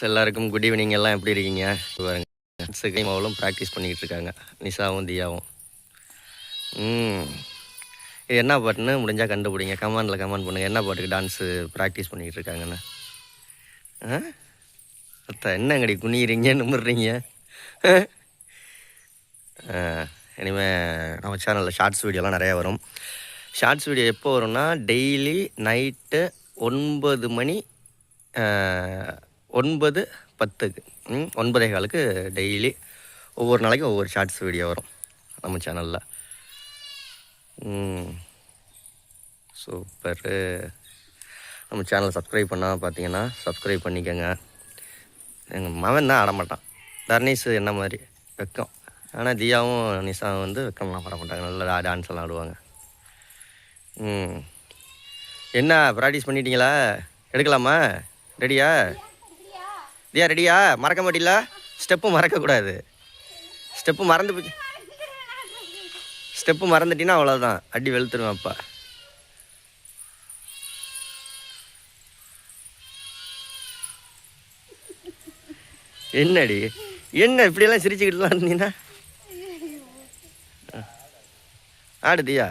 எல்லாருக்கும் good evening. எல்லாம் எப்படி இருக்கீங்க? பாருங்க அவளும் ப்ராக்டிஸ் பண்ணிக்கிட்டு இருக்காங்க, நிஷாவும் தியாவும். இது என்ன பாட்டுன்னு முடிஞ்சால் கண்டுபிடிங்க, கமெண்டில் கமெண்ட் பண்ணுங்கள். என்ன பாட்டுக்கு டான்ஸு ப்ராக்டிஸ் பண்ணிக்கிட்டு இருக்காங்கன்னு. என்னங்கடி குனிகிறீங்க, நிமிடுறீங்க? இனிமேல் நம்ம சேனலில் ஷார்ட்ஸ் வீடியோலாம் நிறையா வரும். ஷார்ட்ஸ் வீடியோ எப்போ வரும்னா டெய்லி நைட்டு 9 மணி 9:10க்கு 9:15க்கு டெய்லி ஒவ்வொரு நாளைக்கும் ஒவ்வொரு ஷார்ட்ஸ் வீடியோ வரும் நம்ம சேனலில். சூப்பரு. நம்ம சேனல் சப்ஸ்கிரைப் பண்ணால் பார்த்தீங்கன்னா சப்ஸ்கிரைப் பண்ணிக்கோங்க. எங்கள் மகன் தான் ஆடமாட்டான், தர்னீஸ் என்ன மாதிரி வெக்கம். ஆனால் தியாவும் நிஷாவும் வந்து வெக்கம்லாம் ஆட மாட்டாங்க, நல்லா டான்ஸ் எல்லாம் ஆடுவாங்க. என்ன ப்ராக்டிஸ் பண்ணிட்டீங்களா? எடுக்கலாமா? ரெடியா தியா? ரெடியா? மறக்க மாட்டீங்களா? ஸ்டெப்பு மறக்கக்கூடாது. ஸ்டெப்பு மறந்துட்டீங்கன்னா அவ்வளோதான், அடி வெளுத்துருவேன் அப்பா. என்னடி என்ன இப்படியெல்லாம் சிரிச்சுக்கிட்டுலாம் இருந்தீங்கன்னா? ஆடு தியா.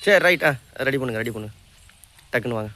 சரி ரைட்டா, ரெடி பண்ணுங்க டக்குன்னு வாங்க.